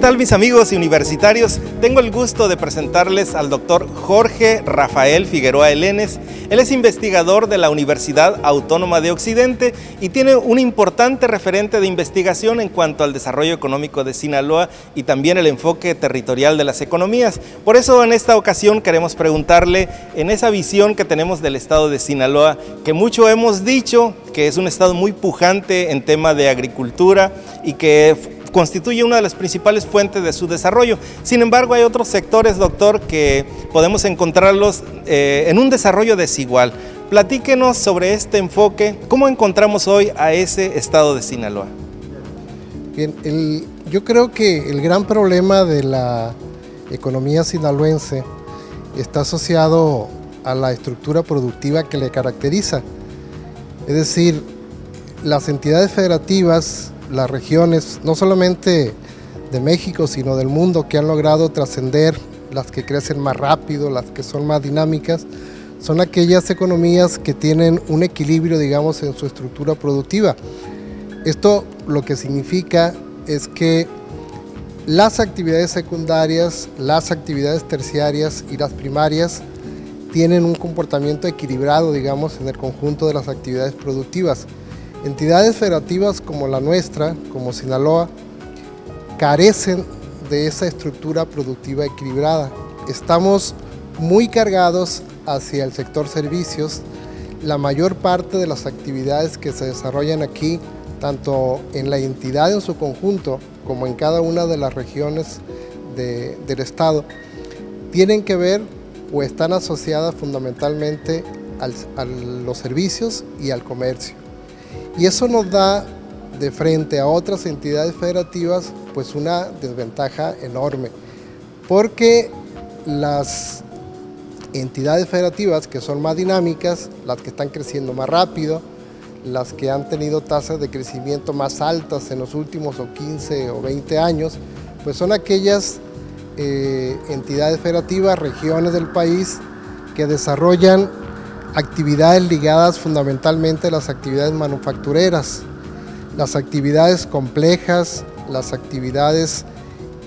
tal, mis amigos universitarios? Tengo el gusto de presentarles al doctor Jorge Rafael Figueroa Elenes. Él es investigador de la Universidad Autónoma de Occidente y tiene un importante referente de investigación en cuanto al desarrollo económico de Sinaloa y también el enfoque territorial de las economías. Por eso en esta ocasión queremos preguntarle, en esa visión que tenemos del estado de Sinaloa, que mucho hemos dicho que es un estado muy pujante en tema de agricultura y que constituye una de las principales fuentes de su desarrollo. Sin embargo, hay otros sectores, doctor, que podemos encontrarlos en un desarrollo desigual. Platíquenos sobre este enfoque. ¿Cómo encontramos hoy a ese estado de Sinaloa? Bien, yo creo que el gran problema de la economía sinaloense está asociado a la estructura productiva que le caracteriza. Es decir, las entidades federativas, las regiones, no solamente de México, sino del mundo, que han logrado trascender, las que crecen más rápido, las que son más dinámicas, son aquellas economías que tienen un equilibrio, digamos, en su estructura productiva. Esto lo que significa es que las actividades secundarias, las actividades terciarias y las primarias tienen un comportamiento equilibrado, digamos, en el conjunto de las actividades productivas. Entidades federativas como la nuestra, como Sinaloa, carecen de esa estructura productiva equilibrada. Estamos muy cargados hacia el sector servicios. La mayor parte de las actividades que se desarrollan aquí, tanto en la entidad en su conjunto como en cada una de las regiones del estado, tienen que ver o están asociadas fundamentalmente a los servicios y al comercio. Y eso nos da de frente a otras entidades federativas pues una desventaja enorme, porque las entidades federativas que son más dinámicas, las que están creciendo más rápido, las que han tenido tasas de crecimiento más altas en los últimos 15 o 20 años, pues son aquellas entidades federativas, regiones del país que desarrollan actividades ligadas fundamentalmente a las actividades manufactureras, las actividades complejas, las actividades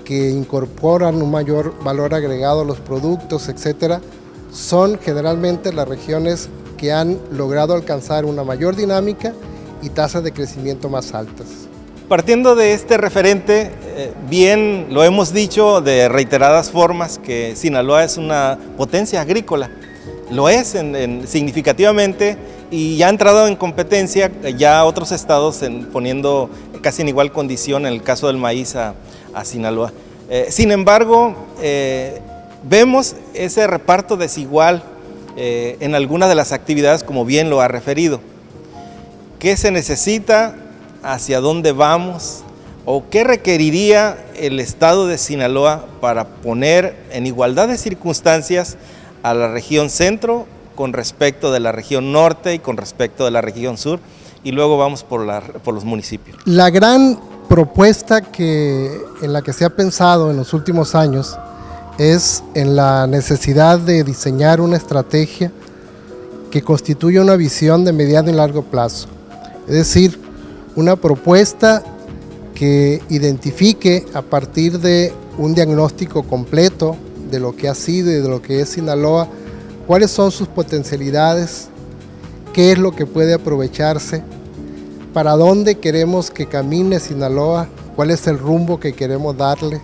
que incorporan un mayor valor agregado a los productos, etcétera, son generalmente las regiones que han logrado alcanzar una mayor dinámica y tasas de crecimiento más altas. Partiendo de este referente, bien lo hemos dicho de reiteradas formas que Sinaloa es una potencia agrícola. Lo es significativamente y ya ha entrado en competencia ya otros estados poniendo casi en igual condición en el caso del maíz a Sinaloa. Sin embargo, vemos ese reparto desigual en algunas de las actividades, como bien lo ha referido. ¿Qué se necesita? ¿Hacia dónde vamos? ¿O qué requeriría el estado de Sinaloa para poner en igualdad de circunstancias a la región centro con respecto de la región norte y con respecto de la región sur, y luego vamos por los municipios? La gran propuesta en la que se ha pensado en los últimos años es en la necesidad de diseñar una estrategia que constituya una visión de mediano y largo plazo, es decir, una propuesta que identifique a partir de un diagnóstico completo de lo que ha sido y de lo que es Sinaloa, cuáles son sus potencialidades, qué es lo que puede aprovecharse, para dónde queremos que camine Sinaloa, cuál es el rumbo que queremos darle,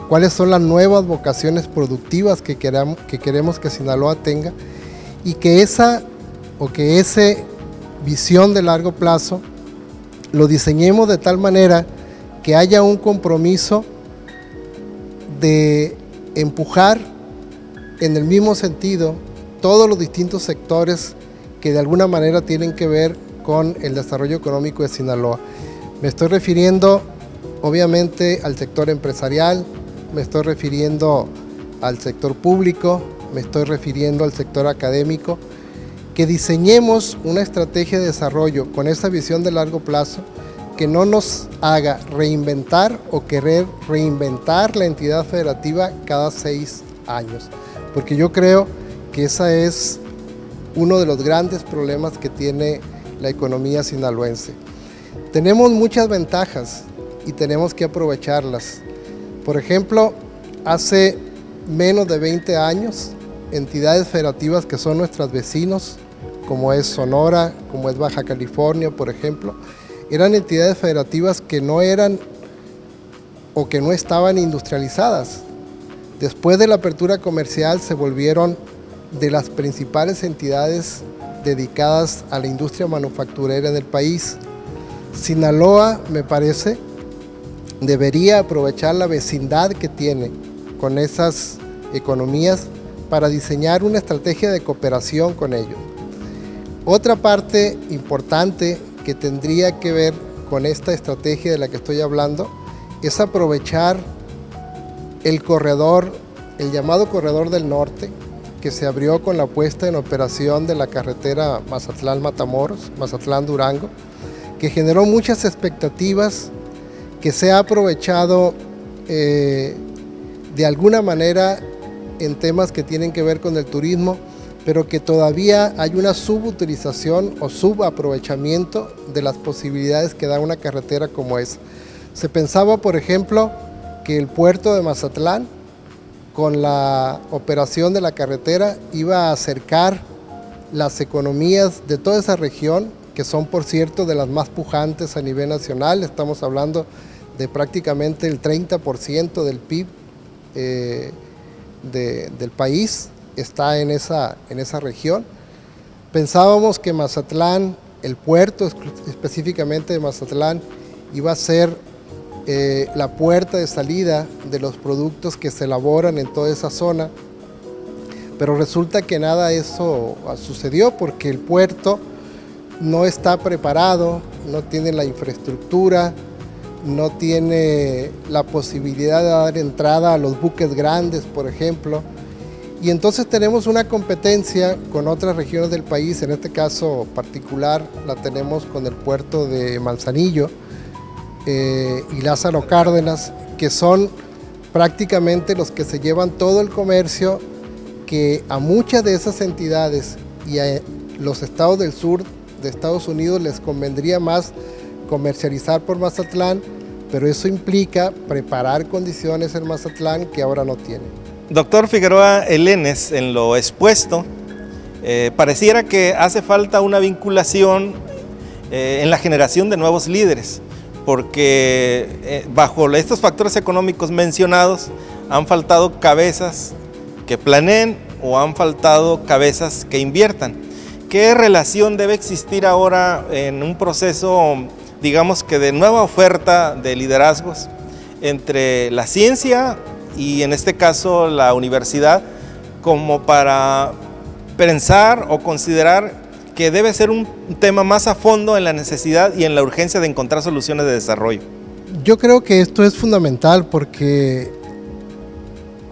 cuáles son las nuevas vocaciones productivas que queremos que Sinaloa tenga, y que esa visión de largo plazo lo diseñemos de tal manera que haya un compromiso de empujar en el mismo sentido todos los distintos sectores que de alguna manera tienen que ver con el desarrollo económico de Sinaloa. Me estoy refiriendo obviamente al sector empresarial, me estoy refiriendo al sector público, me estoy refiriendo al sector académico, que diseñemos una estrategia de desarrollo con esa visión de largo plazo que no nos haga reinventar o querer reinventar la entidad federativa cada 6 años, porque yo creo que ese es uno de los grandes problemas que tiene la economía sinaloense. Tenemos muchas ventajas y tenemos que aprovecharlas. Por ejemplo, hace menos de 20 años, entidades federativas que son nuestros vecinos, como es Sonora, como es Baja California, por ejemplo, eran entidades federativas que no eran o que no estaban industrializadas. Después de la apertura comercial se volvieron de las principales entidades dedicadas a la industria manufacturera del país. Sinaloa, me parece, debería aprovechar la vecindad que tiene con esas economías para diseñar una estrategia de cooperación con ellos. Otra parte importante que tendría que ver con esta estrategia de la que estoy hablando es aprovechar el corredor, el llamado Corredor del Norte, que se abrió con la puesta en operación de la carretera Mazatlán-Matamoros, Mazatlán-Durango, que generó muchas expectativas, que se ha aprovechado de alguna manera en temas que tienen que ver con el turismo, pero que todavía hay una subutilización o subaprovechamiento de las posibilidades que da una carretera como esa. Se pensaba, por ejemplo, que el puerto de Mazatlán, con la operación de la carretera, iba a acercar las economías de toda esa región, que son, por cierto, de las más pujantes a nivel nacional. Estamos hablando de prácticamente el 30% del PIB del país está en esa región. Pensábamos que Mazatlán, el puerto específicamente de Mazatlán, iba a ser la puerta de salida de los productos que se elaboran en toda esa zona, pero resulta que nada de eso sucedió porque el puerto no está preparado, no tiene la infraestructura, no tiene la posibilidad de dar entrada a los buques grandes, por ejemplo, y entonces tenemos una competencia con otras regiones del país. En este caso particular la tenemos con el puerto de Manzanillo y Lázaro Cárdenas, que son prácticamente los que se llevan todo el comercio, que a muchas de esas entidades y a los estados del sur de Estados Unidos les convendría más comercializar por Mazatlán, pero eso implica preparar condiciones en Mazatlán que ahora no tiene. Doctor Figueroa Elenes, en lo expuesto, pareciera que hace falta una vinculación en la generación de nuevos líderes, porque bajo estos factores económicos mencionados han faltado cabezas que planeen o han faltado cabezas que inviertan. ¿Qué relación debe existir ahora en un proceso, digamos que de nueva oferta de liderazgos entre la ciencia y en este caso la universidad, como para pensar o considerar que debe ser un tema más a fondo en la necesidad y en la urgencia de encontrar soluciones de desarrollo? Yo creo que esto es fundamental porque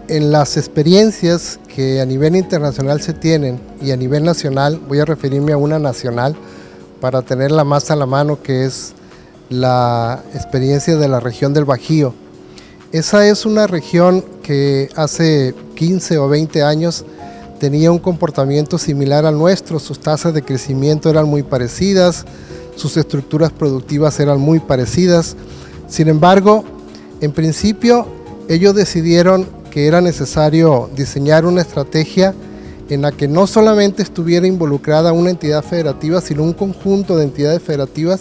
en las experiencias que a nivel internacional se tienen y a nivel nacional, voy a referirme a una nacional para tenerla más a la mano, que es la experiencia de la región del Bajío. Esa es una región que hace 15 o 20 años tenía un comportamiento similar al nuestro, sus tasas de crecimiento eran muy parecidas, sus estructuras productivas eran muy parecidas. Sin embargo, en principio ellos decidieron que era necesario diseñar una estrategia en la que no solamente estuviera involucrada una entidad federativa, sino un conjunto de entidades federativas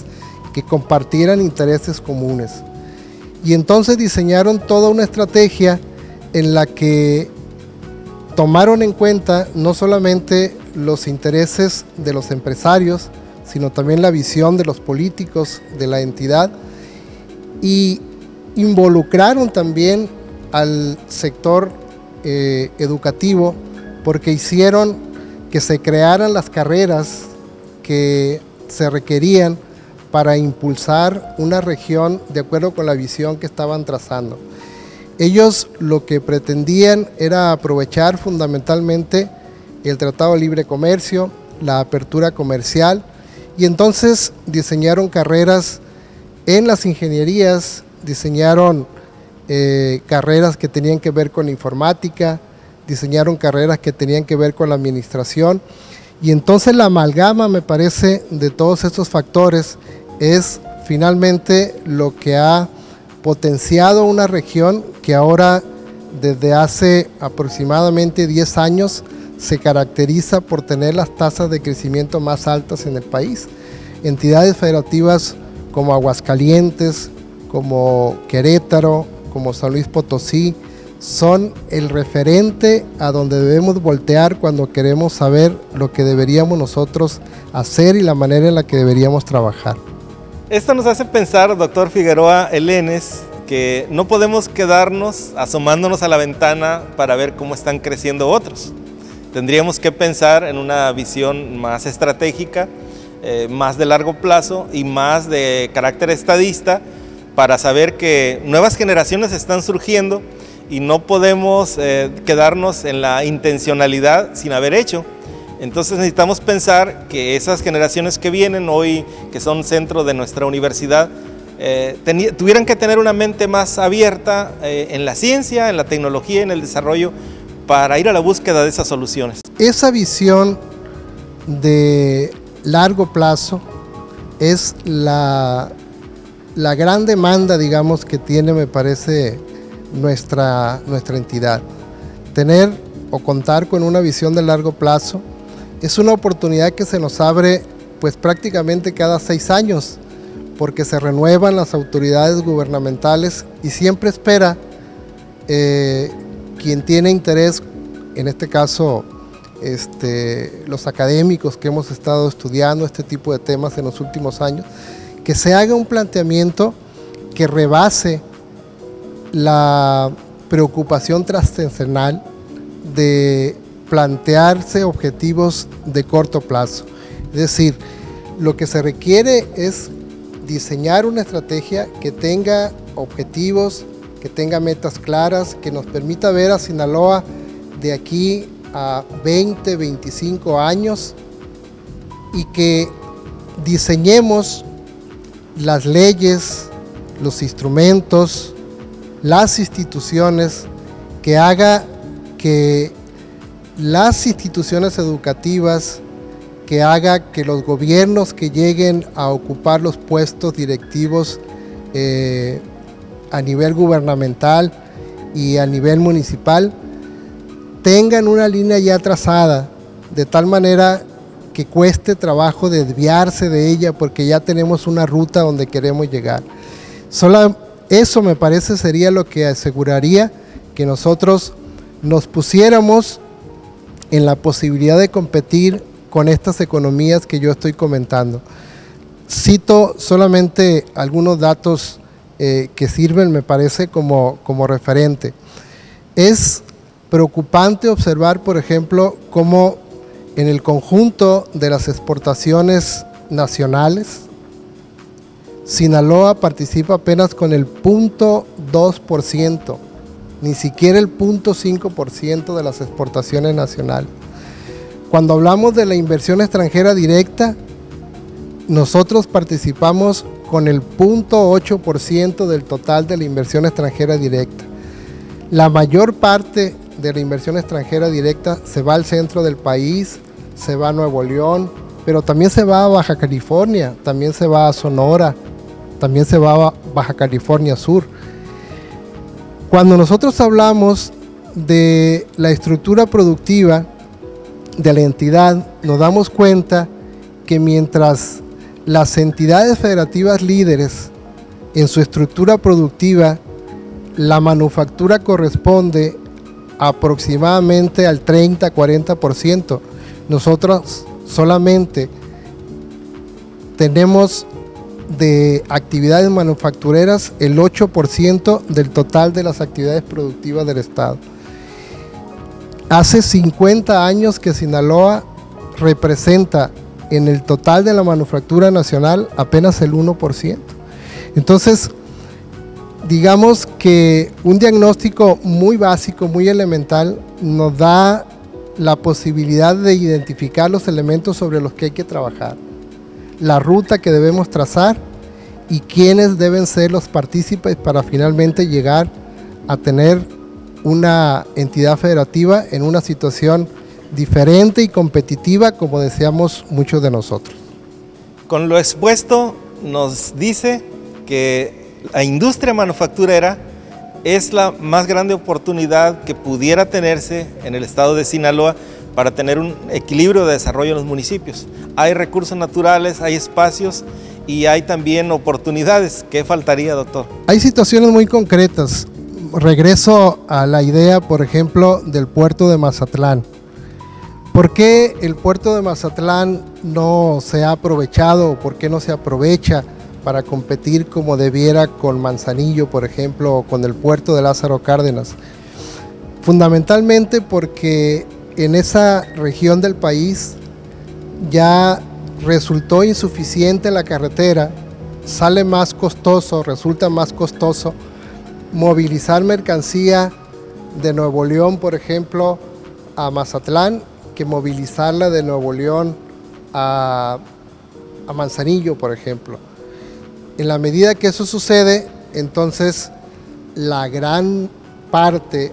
que compartieran intereses comunes. Y entonces diseñaron toda una estrategia en la que tomaron en cuenta no solamente los intereses de los empresarios, sino también la visión de los políticos de la entidad, y involucraron también al sector educativo, porque hicieron que se crearan las carreras que se requerían para impulsar una región de acuerdo con la visión que estaban trazando. Ellos lo que pretendían era aprovechar fundamentalmente el Tratado de Libre Comercio, la apertura comercial, y entonces diseñaron carreras en las ingenierías, diseñaron carreras que tenían que ver con informática, diseñaron carreras que tenían que ver con la administración, y entonces la amalgama, me parece, de todos estos factores es finalmente lo que ha potenciado una región que ahora, desde hace aproximadamente 10 años, se caracteriza por tener las tasas de crecimiento más altas en el país. Entidades federativas como Aguascalientes, como Querétaro, como San Luis Potosí, son el referente a donde debemos voltear cuando queremos saber lo que deberíamos nosotros hacer y la manera en la que deberíamos trabajar. Esto nos hace pensar, doctor Figueroa Elenes, que no podemos quedarnos asomándonos a la ventana para ver cómo están creciendo otros. Tendríamos que pensar en una visión más estratégica, más de largo plazo y más de carácter estadista para saber que nuevas generaciones están surgiendo y no podemos quedarnos en la intencionalidad sin haber hecho. Entonces necesitamos pensar que esas generaciones que vienen hoy, que son centro de nuestra universidad, tuvieran que tener una mente más abierta en la ciencia, en la tecnología, en el desarrollo, para ir a la búsqueda de esas soluciones. Esa visión de largo plazo es la gran demanda, digamos, que tiene, me parece, nuestra entidad. Tener o contar con una visión de largo plazo es una oportunidad que se nos abre pues prácticamente cada 6 años, porque se renuevan las autoridades gubernamentales y siempre espera quien tiene interés, en este caso los académicos que hemos estado estudiando este tipo de temas en los últimos años, que se haga un planteamiento que rebase la preocupación trascendental de plantearse objetivos de corto plazo. Es decir, lo que se requiere es diseñar una estrategia que tenga objetivos, que tenga metas claras, que nos permita ver a Sinaloa de aquí a 20, 25 años y que diseñemos las leyes, los instrumentos, las instituciones que haga que las instituciones educativas, que haga que los gobiernos que lleguen a ocupar los puestos directivos a nivel gubernamental y a nivel municipal tengan una línea ya trazada, de tal manera que cueste trabajo desviarse de ella porque ya tenemos una ruta donde queremos llegar. Solo eso me parece sería lo que aseguraría que nosotros nos pusiéramos en la posibilidad de competir con estas economías que yo estoy comentando. Cito solamente algunos datos que sirven, me parece, como referente. Es preocupante observar, por ejemplo, cómo en el conjunto de las exportaciones nacionales, Sinaloa participa apenas con el 0.2%, ni siquiera el 0.5% de las exportaciones nacionales. Cuando hablamos de la inversión extranjera directa, nosotros participamos con el 0.8% del total de la inversión extranjera directa. La mayor parte de la inversión extranjera directa se va al centro del país, se va a Nuevo León, pero también se va a Baja California, también se va a Sonora, también se va a Baja California Sur. Cuando nosotros hablamos de la estructura productiva de la entidad, nos damos cuenta que mientras las entidades federativas líderes en su estructura productiva, la manufactura corresponde aproximadamente al 30-40%, nosotros solamente tenemos de actividades manufactureras el 8% del total de las actividades productivas del Estado. Hace 50 años que Sinaloa representa en el total de la manufactura nacional apenas el 1%. Entonces, digamos que un diagnóstico muy básico, muy elemental, nos da la posibilidad de identificar los elementos sobre los que hay que trabajar, la ruta que debemos trazar y quiénes deben ser los partícipes para finalmente llegar a tener una entidad federativa en una situación diferente y competitiva como deseamos muchos de nosotros. Con lo expuesto nos dice que la industria manufacturera es la más grande oportunidad que pudiera tenerse en el estado de Sinaloa para tener un equilibrio de desarrollo en los municipios. Hay recursos naturales, hay espacios y hay también oportunidades. ¿Qué faltaría, doctor? Hay situaciones muy concretas. Regreso a la idea, por ejemplo, del puerto de Mazatlán. ¿Por qué el puerto de Mazatlán no se ha aprovechado o por qué no se aprovecha para competir como debiera con Manzanillo, por ejemplo, o con el puerto de Lázaro Cárdenas? Fundamentalmente porque en esa región del país ya resultó insuficiente la carretera, resulta más costoso movilizar mercancía de Nuevo León, por ejemplo, a Mazatlán, que movilizarla de Nuevo León a Manzanillo, por ejemplo. En la medida que eso sucede, entonces la gran parte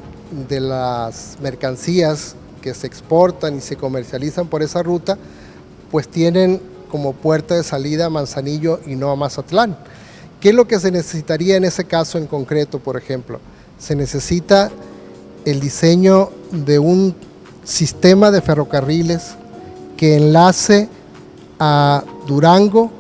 de las mercancías que se exportan y se comercializan por esa ruta, pues tienen como puerta de salida a Manzanillo y no a Mazatlán. ¿Qué es lo que se necesitaría en ese caso en concreto, por ejemplo? Se necesita el diseño de un sistema de ferrocarriles que enlace a Durango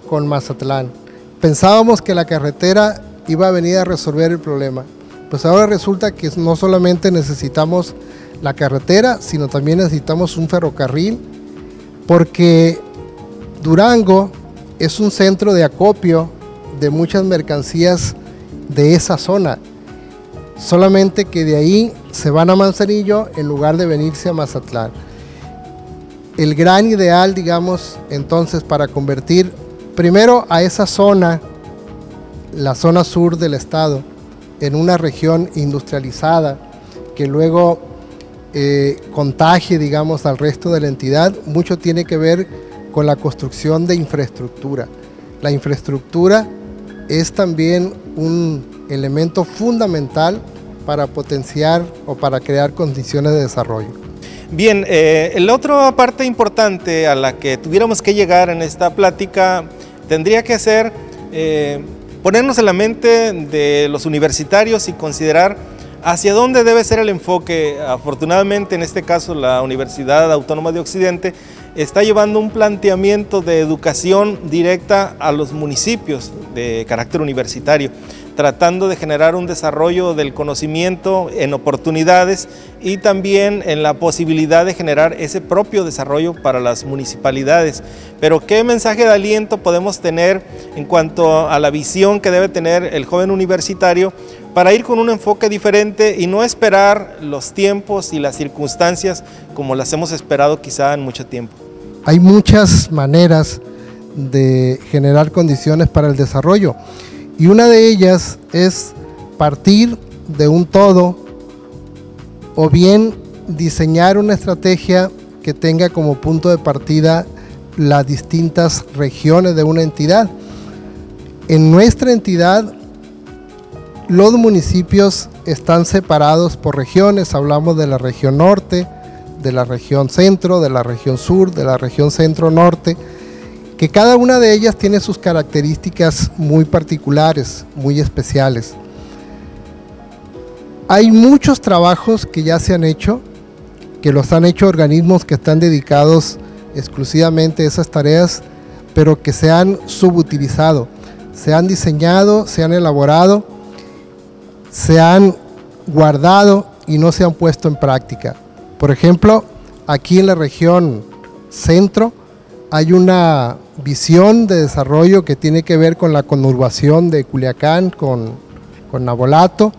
con Mazatlán. Pensábamos que la carretera iba a venir a resolver el problema, pues ahora resulta que no solamente necesitamos la carretera, sino también necesitamos un ferrocarril, porque Durango es un centro de acopio de muchas mercancías de esa zona, solamente que de ahí se van a Manzanillo en lugar de venirse a Mazatlán. El gran ideal, digamos, entonces, para convertir primero a esa zona, la zona sur del estado, en una región industrializada, que luego contagie, digamos, al resto de la entidad, mucho tiene que ver con la construcción de infraestructura. La infraestructura es también un elemento fundamental para potenciar o para crear condiciones de desarrollo. Bien, la otra parte importante a la que tuviéramos que llegar en esta plática tendría que ser ponernos en la mente de los universitarios y considerar hacia dónde debe ser el enfoque. Afortunadamente, en este caso, la Universidad Autónoma de Occidente está llevando un planteamiento de educación directa a los municipios de carácter universitario, tratando de generar un desarrollo del conocimiento en oportunidades y también en la posibilidad de generar ese propio desarrollo para las municipalidades. Pero ¿qué mensaje de aliento podemos tener en cuanto a la visión que debe tener el joven universitario para ir con un enfoque diferente y no esperar los tiempos y las circunstancias como las hemos esperado quizá en mucho tiempo? Hay muchas maneras de generar condiciones para el desarrollo y una de ellas es partir de un todo o bien diseñar una estrategia que tenga como punto de partida las distintas regiones de una entidad. En nuestra entidad, los municipios están separados por regiones. Hablamos de la región norte, de la región centro, de la región sur, de la región centro-norte, que cada una de ellas tiene sus características muy particulares, muy especiales. Hay muchos trabajos que ya se han hecho, que los han hecho organismos que están dedicados exclusivamente a esas tareas, pero que se han subutilizado, se han diseñado, se han elaborado, se han guardado y no se han puesto en práctica. Por ejemplo, aquí en la región centro hay una visión de desarrollo que tiene que ver con la conurbación de Culiacán con Navolato,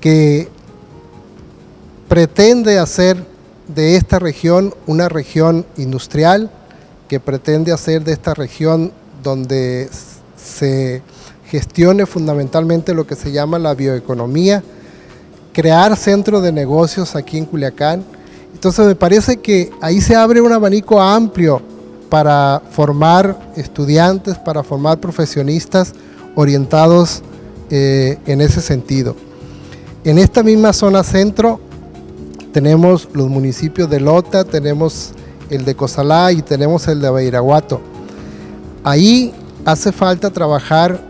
que pretende hacer de esta región una región industrial, que pretende hacer de esta región donde se gestione fundamentalmente lo que se llama la bioeconomía, crear centros de negocios aquí en Culiacán. Entonces me parece que ahí se abre un abanico amplio para formar estudiantes, para formar profesionistas orientados en ese sentido. En esta misma zona centro tenemos los municipios de Lota, tenemos el de Cozalá y tenemos el de Badiraguato. Ahí hace falta trabajar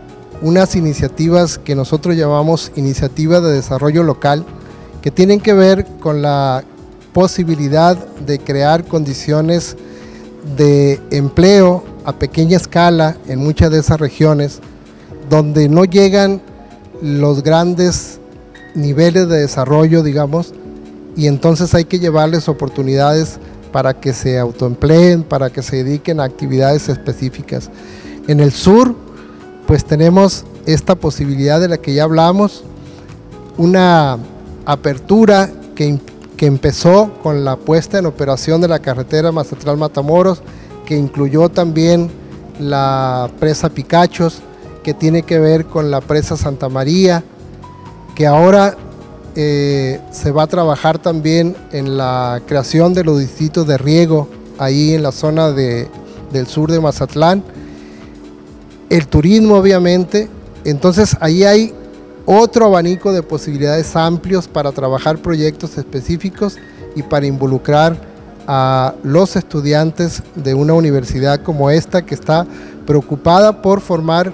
unas iniciativas que nosotros llamamos iniciativas de desarrollo local, que tienen que ver con la posibilidad de crear condiciones de empleo a pequeña escala en muchas de esas regiones, donde no llegan los grandes niveles de desarrollo, digamos, y entonces hay que llevarles oportunidades para que se autoempleen, para que se dediquen a actividades específicas. En el sur, pues tenemos esta posibilidad de la que ya hablamos, una apertura que empezó con la puesta en operación de la carretera Mazatlán-Matamoros, que incluyó también la presa Picachos, que tiene que ver con la presa Santa María, que ahora se va a trabajar también en la creación de los distritos de riego, ahí en la zona del sur de Mazatlán, el turismo obviamente. Entonces ahí hay otro abanico de posibilidades amplios para trabajar proyectos específicos y para involucrar a los estudiantes de una universidad como esta, que está preocupada por formar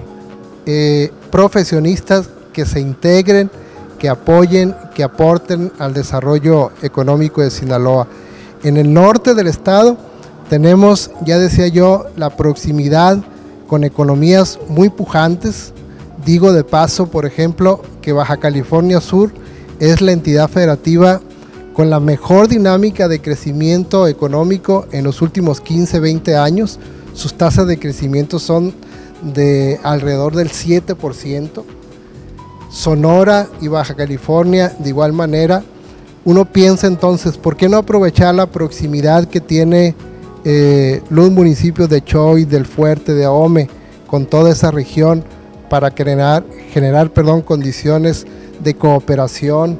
profesionistas que se integren, que apoyen, que aporten al desarrollo económico de Sinaloa. En el norte del estado tenemos, ya decía yo, la proximidad con economías muy pujantes. Digo de paso, por ejemplo, que Baja California Sur es la entidad federativa con la mejor dinámica de crecimiento económico en los últimos 15, 20 años. Sus tasas de crecimiento son de alrededor del 7%. Sonora y Baja California de igual manera. Uno piensa entonces, ¿por qué no aprovechar la proximidad que tiene los municipios de Choix, del Fuerte, de Ahome, con toda esa región, para generar condiciones de cooperación,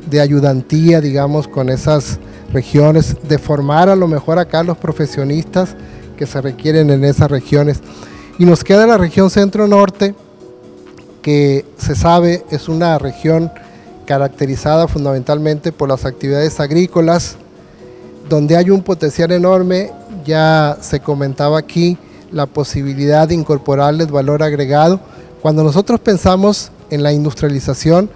de ayudantía, digamos, con esas regiones, de formar a lo mejor acá los profesionistas que se requieren en esas regiones? Y nos queda la región centro-norte, que se sabe es una región caracterizada fundamentalmente por las actividades agrícolas, donde hay un potencial enorme. Ya se comentaba aquí la posibilidad de incorporarles valor agregado. Cuando nosotros pensamos en la industrialización,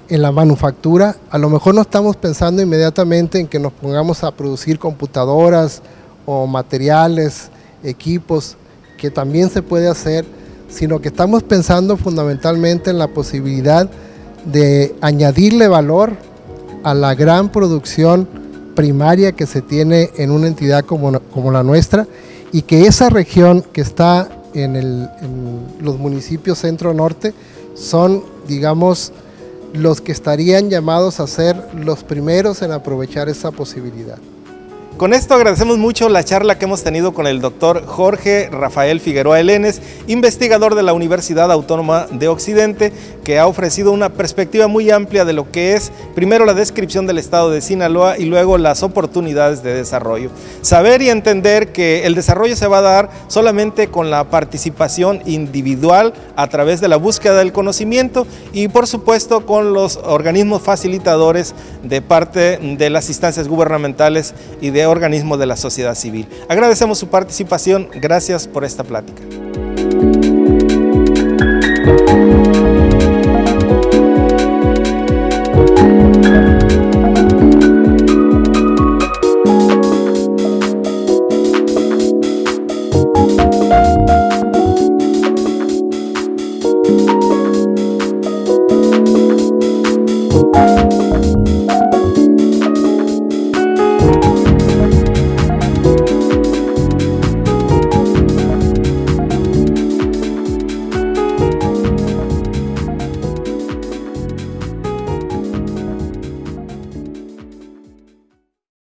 en la manufactura, a lo mejor no estamos pensando inmediatamente en que nos pongamos a producir computadoras o materiales, equipos, que también se puede hacer, sino que estamos pensando fundamentalmente en la posibilidad de añadirle valor a la gran producción primaria que se tiene en una entidad como la nuestra, y que esa región que está en los municipios centro-norte son, digamos, los que estarían llamados a ser los primeros en aprovechar esa posibilidad. Con esto agradecemos mucho la charla que hemos tenido con el doctor Jorge Rafael Figueroa Elenes, investigador de la Universidad Autónoma de Occidente, que ha ofrecido una perspectiva muy amplia de lo que es, primero, la descripción del estado de Sinaloa y luego las oportunidades de desarrollo. Saber y entender que el desarrollo se va a dar solamente con la participación individual a través de la búsqueda del conocimiento y, por supuesto, con los organismos facilitadores de parte de las instancias gubernamentales y de organismos de la sociedad civil. Agradecemos su participación, gracias por esta plática.